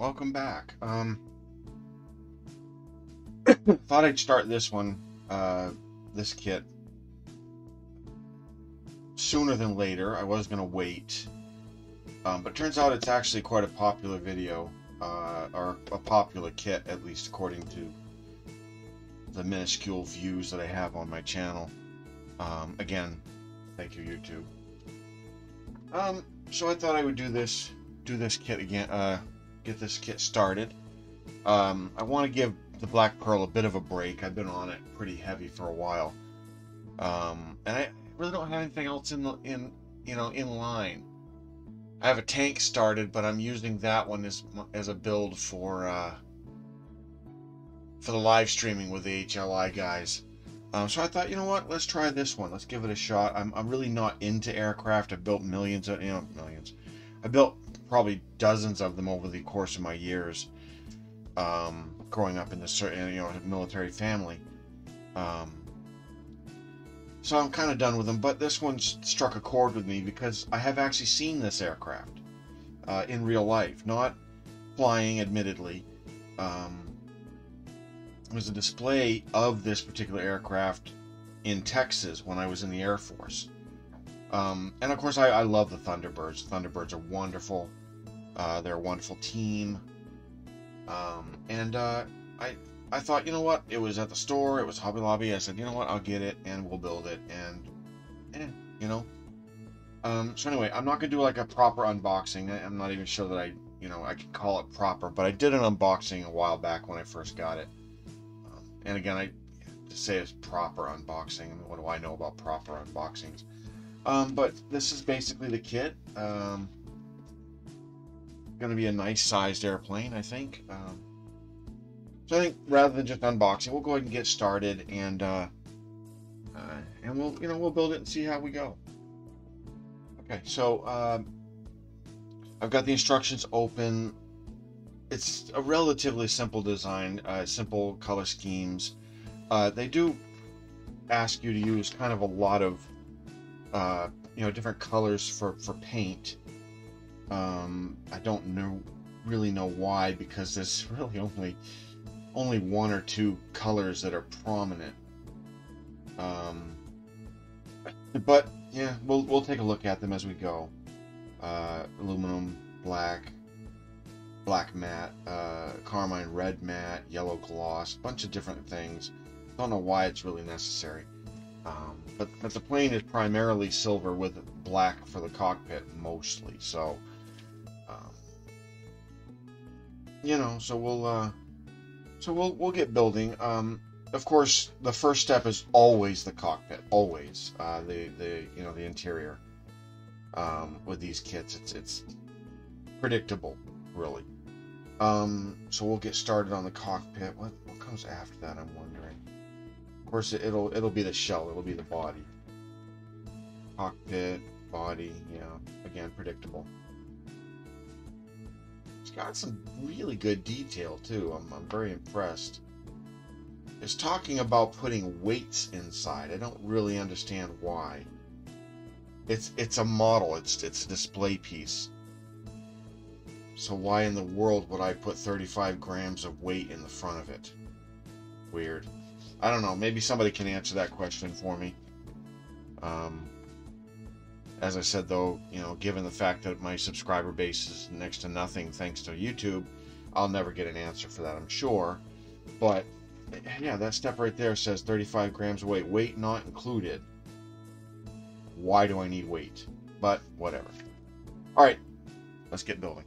welcome back. Thought I'd start this one, this kit, sooner than later. I was gonna wait, but turns out it's actually quite a popular video, or a popular kit, at least according to the minuscule views that I have on my channel. Again, thank you, YouTube. So I thought I would do this kit again, get this kit started. I want to give the Black Pearl a bit of a break. I've been on it pretty heavy for a while, and I really don't have anything else in line. I have a tank started, but I'm using that one as a build for the live streaming with the HLI guys. So I thought, you know what, let's try this one. Let's give it a shot. I'm really not into aircraft. I've built millions. I built probably dozens of them over the course of my years, growing up in the military family. So I'm kind of done with them. But this one struck a chord with me because I have actually seen this aircraft in real life, not flying, admittedly. It was a display of this particular aircraft in Texas when I was in the Air Force. And of course, I love the Thunderbirds. Thunderbirds are wonderful. They're a wonderful team. I thought, you know what? It was at the store. It was Hobby Lobby. I said, you know what? I'll get it and we'll build it. And, So anyway, I'm not gonna do like a proper unboxing. I'm not even sure that I can call it proper. But I did an unboxing a while back when I first got it. And again, to say it's proper unboxing. I mean, what do I know about proper unboxings? But this is basically the kit. Going to be a nice sized airplane, I think. So I think rather than just unboxing, we'll go ahead and get started, and we'll build it and see how we go. Okay, so I've got the instructions open. It's a relatively simple design, simple color schemes. They do ask you to use kind of a lot of different colors for paint. I don't really know why, because there's really only one or two colors that are prominent. But yeah, we'll take a look at them as we go. Aluminum, black matte, carmine red matte, yellow gloss, bunch of different things. Don't know why it's really necessary. But the plane is primarily silver with black for the cockpit mostly. So, so we'll get building. Of course, the first step is always the cockpit. Always the interior. With these kits, it's predictable, really. So we'll get started on the cockpit. What comes after that, I'm wondering. Of course, it'll be the shell. It'll be the body. Cockpit, body, again, predictable. It's got some really good detail too. I'm very impressed. It's talking about putting weights inside. I don't really understand why. It's a model. It's a display piece. So why in the world would I put 35 grams of weight in the front of it? Weird. I don't know. Maybe somebody can answer that question for me. As I said, though, given the fact that my subscriber base is next to nothing thanks to YouTube, I'll never get an answer for that, I'm sure. But yeah, that step right there says 35 grams of weight. Weight not included. Why do I need weight? But whatever. All right, let's get building.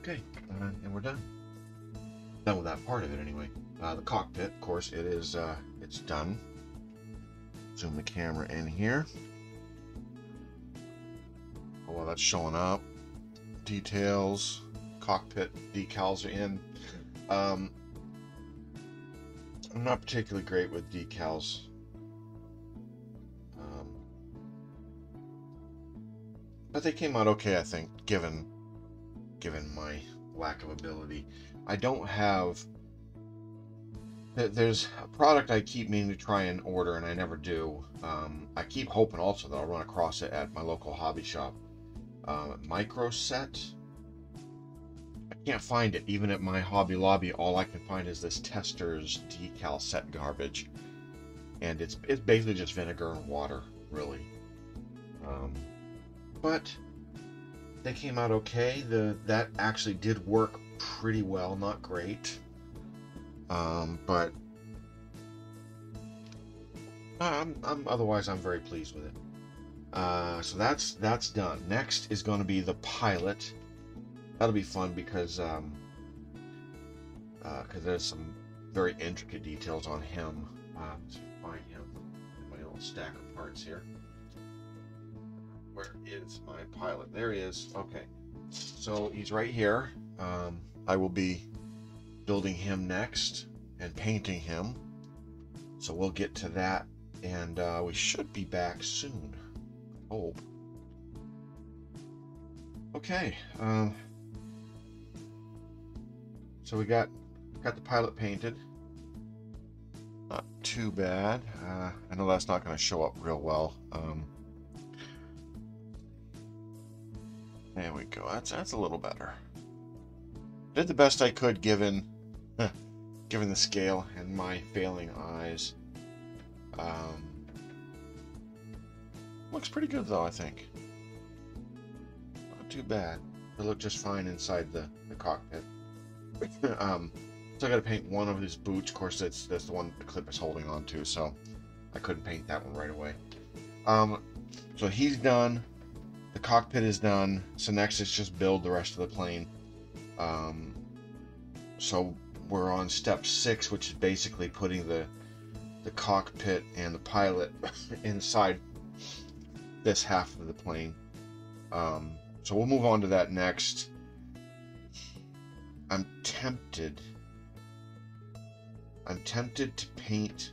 Okay, and we're done. Done with that part of it anyway. The cockpit, of course, it is it's done. Zoom the camera in here. Oh, well, that's showing up. Details, cockpit decals are in. I'm not particularly great with decals. But they came out okay, I think, given my lack of ability. I don't have... There's a product I keep meaning to try and order, and I never do. I keep hoping also that I'll run across it at my local hobby shop. Micro set. I can't find it. Even at my Hobby Lobby, all I can find is this Tester's decal set garbage. And it's basically just vinegar and water, really. But they came out okay. That actually did work pretty well, not great. But otherwise I'm very pleased with it. So that's done. Next is going to be the pilot. That'll be fun because there's some very intricate details on him. Let's find him in my little stack of parts here. Where is my pilot? There he is. Okay, so he's right here. I will be building him next and painting him. So we'll get to that, and we should be back soon. I hope. Okay. So we got the pilot painted. Not too bad. I know that's not going to show up real well. There we go. That's a little better. Did the best I could given the scale and my failing eyes. Looks pretty good though, I think. Not too bad. It looked just fine inside the cockpit. So I got to paint one of his boots. Of course, that's the one the clip is holding on to, so I couldn't paint that one right away. So he's done. The cockpit is done. So next is just build the rest of the plane. So we're on step 6, which is basically putting the cockpit and the pilot inside this half of the plane. So we'll move on to that next. I'm tempted to paint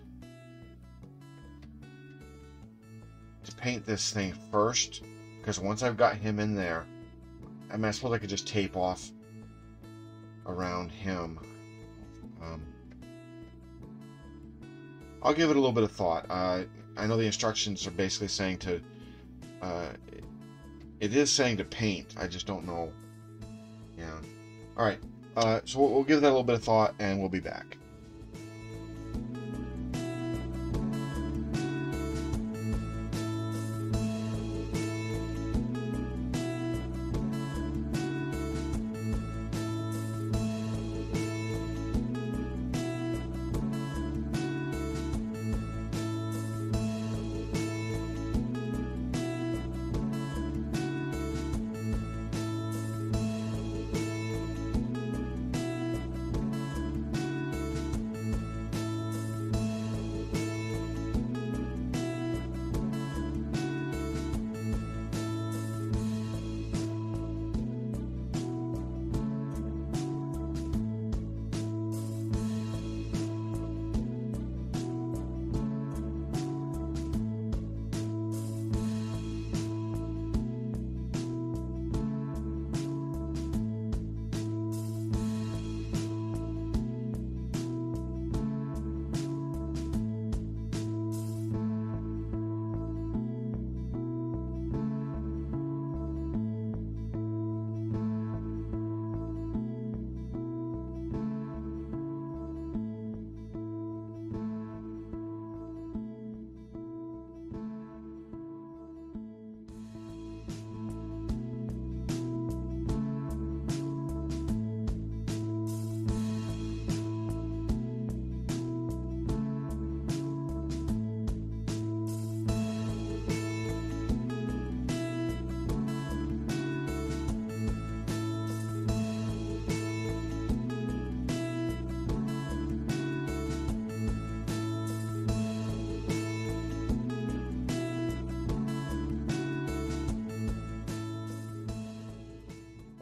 this thing first, because once I've got him in there, I suppose I could just tape off around him. I'll give it a little bit of thought. I know the instructions are basically saying to it is saying to paint. I just don't know. Yeah. All right. So we'll give that a little bit of thought, and we'll be back.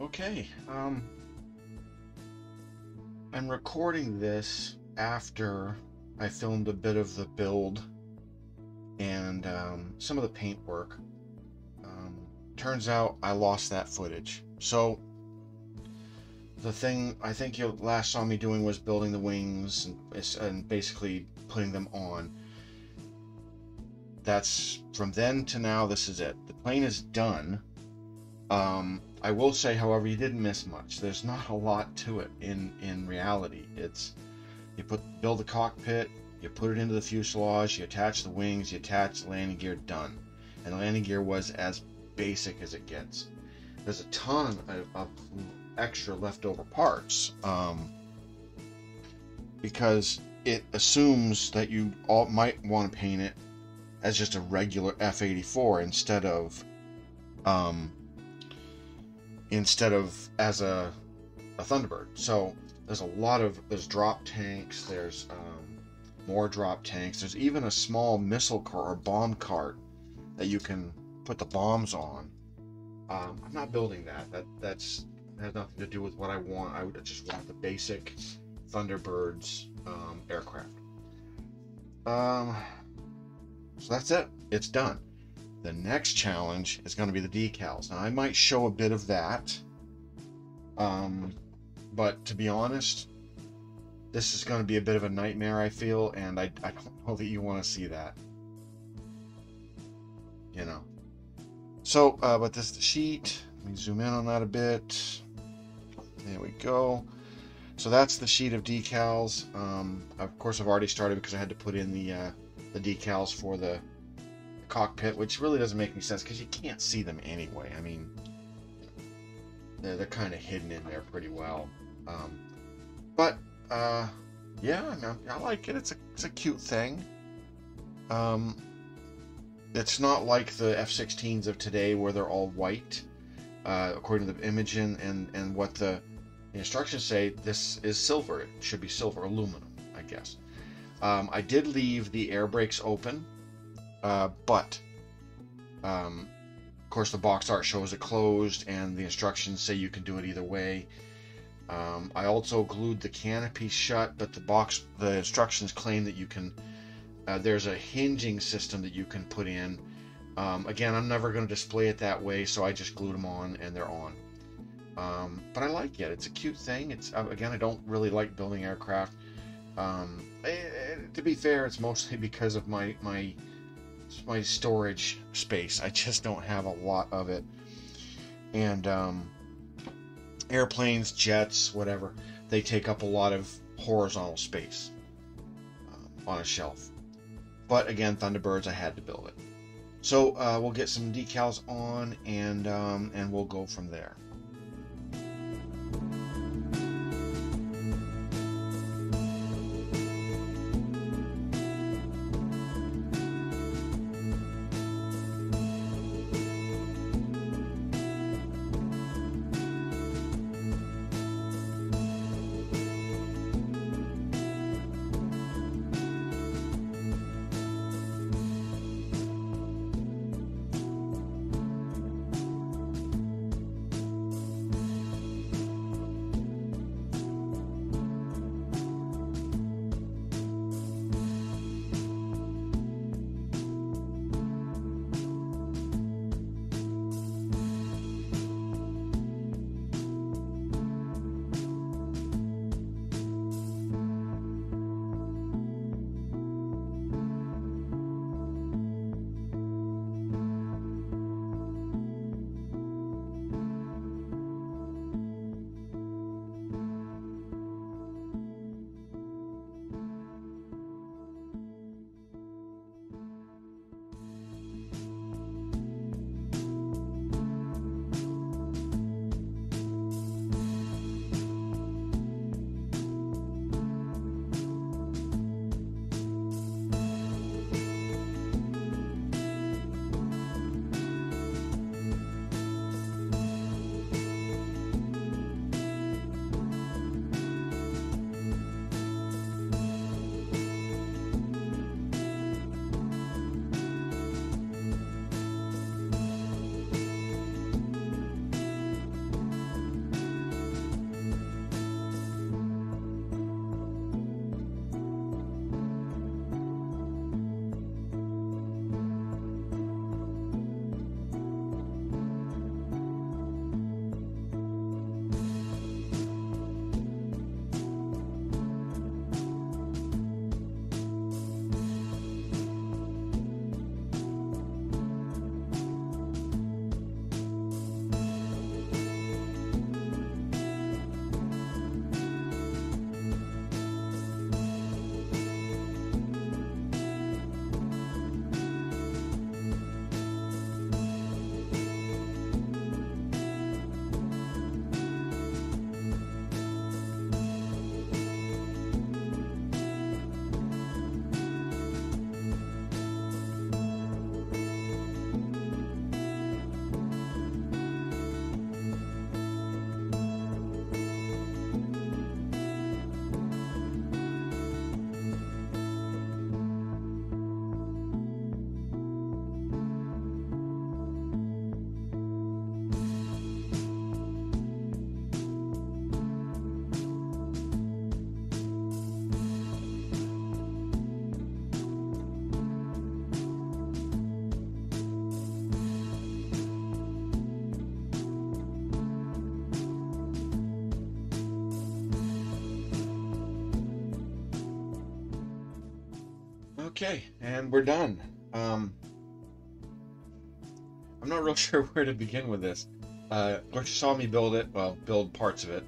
Okay, I'm recording this after I filmed a bit of the build and some of the paint work. Turns out I lost that footage. So the thing I think you last saw me doing was building the wings and basically putting them on. That's from then to now. This is it. The plane is done. I will say, however, you didn't miss much. There's not a lot to it in reality. It's build the cockpit, you put it into the fuselage, you attach the wings, you attach the landing gear, done. And the landing gear was as basic as it gets. There's a ton of extra leftover parts because it assumes that you all might want to paint it as just a regular F-84 instead of as a Thunderbird. So there's drop tanks, there's more drop tanks, there's even a small missile cart or bomb cart that you can put the bombs on. I'm not building that. That has nothing to do with what I want. I would just want the basic Thunderbirds aircraft. So that's it. It's done. The next challenge is going to be the decals. Now, I might show a bit of that, but to be honest, this is going to be a bit of a nightmare, I feel, and I don't know that you want to see that. You know. So, but this is the sheet. Let me zoom in on that a bit. There we go. So that's the sheet of decals. Of course, I've already started because I had to put in the decals for the cockpit, which really doesn't make any sense because you can't see them anyway. I mean, they're kind of hidden in there pretty well. Yeah, I like it. It's a cute thing. It's not like the F-16s of today where they're all white. According to the image and what the instructions say, this is silver. It should be silver, aluminum, I guess. I did leave the air brakes open, but of course the box art shows it closed, and the instructions say you can do it either way. I also glued the canopy shut, but the instructions claim that you can. There's a hinging system that you can put in. Again, I'm never going to display it that way, so I just glued them on, and they're on. But I like it. It's a cute thing. Again, I don't really like building aircraft. To be fair, it's mostly because of my storage space. I just don't have a lot of it. And airplanes, jets, whatever, they take up a lot of horizontal space on a shelf. But again, Thunderbirds, I had to build it. So we'll get some decals on, and we'll go from there. Okay, and we're done. I'm not real sure where to begin with this. Of course, you saw me build it, well, build parts of it,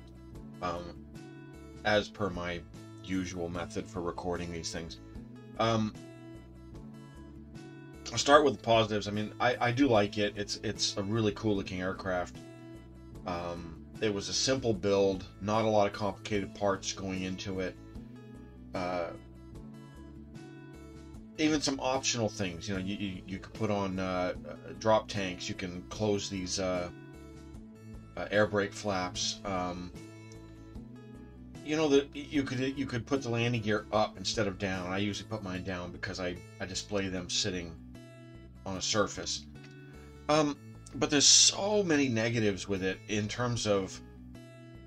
as per my usual method for recording these things. I'll start with the positives. I mean, I do like it. It's a really cool looking aircraft. It was a simple build, not a lot of complicated parts going into it. Even some optional things, you know, you could put on drop tanks. You can close these air brake flaps. You know, that you could put the landing gear up instead of down. I usually put mine down because I display them sitting on a surface. But there's so many negatives with it in terms of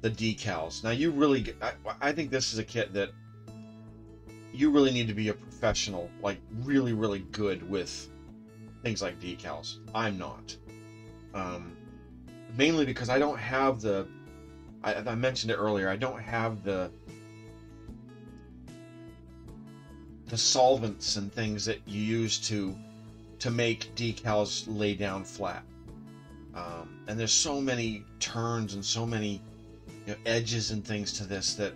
the decals. Now, you really, I think this is a kit that you really need to be a professional, like really, really good with things like decals. I'm not. Mainly because I don't have the, I mentioned it earlier, I don't have the solvents and things that you use to make decals lay down flat. And there's so many turns and so many, you know, edges and things to this that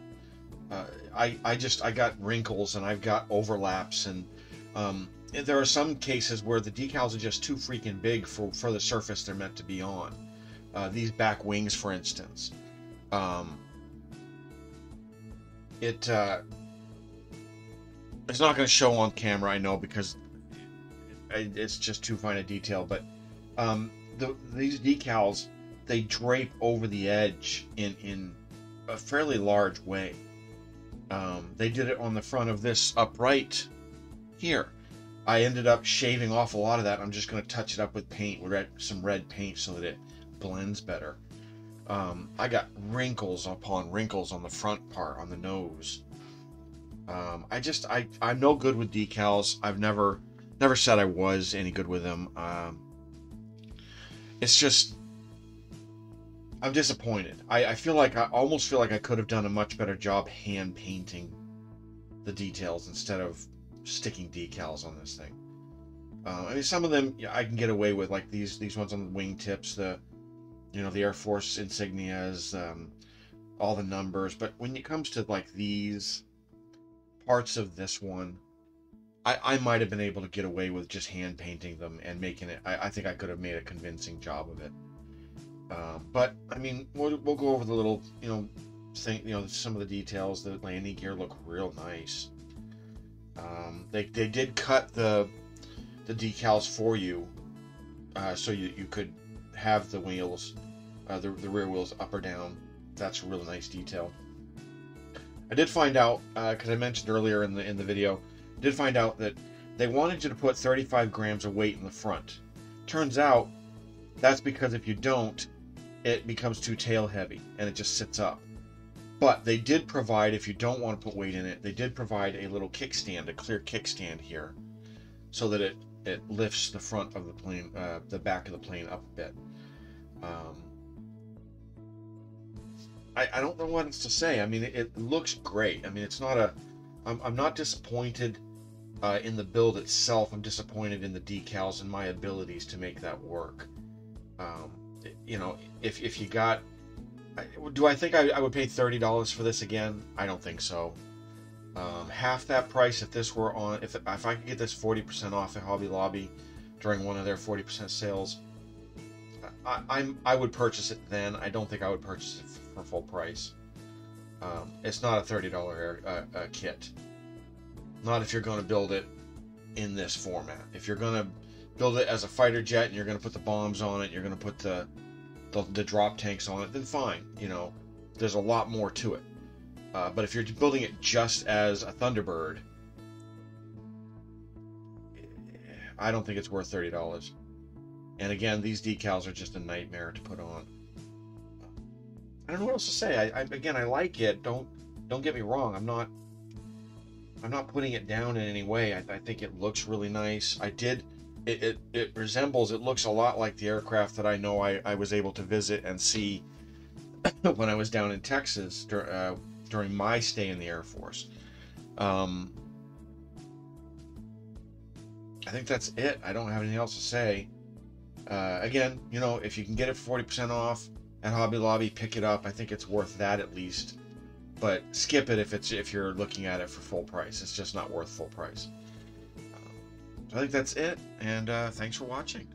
I got wrinkles and I've got overlaps, and there are some cases where the decals are just too freaking big for the surface they're meant to be on. These back wings, for instance. It's not going to show on camera, I know, because it's just too fine a detail, but these decals, they drape over the edge in a fairly large way. They did it on the front of this upright here. I ended up shaving off a lot of that. I'm just going to touch it up with paint, with some red paint, so that it blends better. I got wrinkles upon wrinkles on the front part, on the nose. I'm no good with decals. I've never said I was any good with them. It's just, I'm disappointed. I almost feel like I could have done a much better job hand painting the details instead of sticking decals on this thing. I mean, some of them I can get away with, like these ones on the wingtips, the Air Force insignias, all the numbers. But when it comes to like these parts of this one, I might have been able to get away with just hand painting them and making it. I think I could have made a convincing job of it. But I mean, we'll go over the little, thing, some of the details. The landing gear look real nice. They did cut the decals for you, so you could have the wheels, the rear wheels up or down. That's a really nice detail. I did find out, because I mentioned earlier in the video, did find out that they wanted you to put 35 grams of weight in the front. Turns out that's because if you don't, it becomes too tail heavy and it just sits up. But they did provide, if you don't want to put weight in it, they did provide a little kickstand, a clear kickstand here, so that it lifts the front of the plane, the back of the plane up a bit. I don't know what else to say. I mean, it looks great. I mean, it's not I'm not disappointed in the build itself. I'm disappointed in the decals and my abilities to make that work. If you got, do I think I would pay $30 for this again? I don't think so. Half that price if this were on, if I could get this 40% off at Hobby Lobby during one of their 40% sales, I would purchase it then. I don't think I would purchase it for full price. It's not a $30 kit. Not if you're going to build it in this format. If you're going to build it as a fighter jet and you're going to put the bombs on it, you're going to put the drop tanks on it, then fine. There's a lot more to it. But if you're building it just as a Thunderbird, I don't think it's worth $30. And again, these decals are just a nightmare to put on. I don't know what else to say. I like it. Don't get me wrong. I'm not putting it down in any way. I think it looks really nice. It resembles, it looks a lot like the aircraft that I know I was able to visit and see when I was down in Texas during my stay in the Air Force. I think that's it. I don't have anything else to say. Again, you know, if you can get it for 40% off at Hobby Lobby, pick it up. I think it's worth that at least. But skip it if you're looking at it for full price. It's just not worth full price. So I think that's it, and thanks for watching.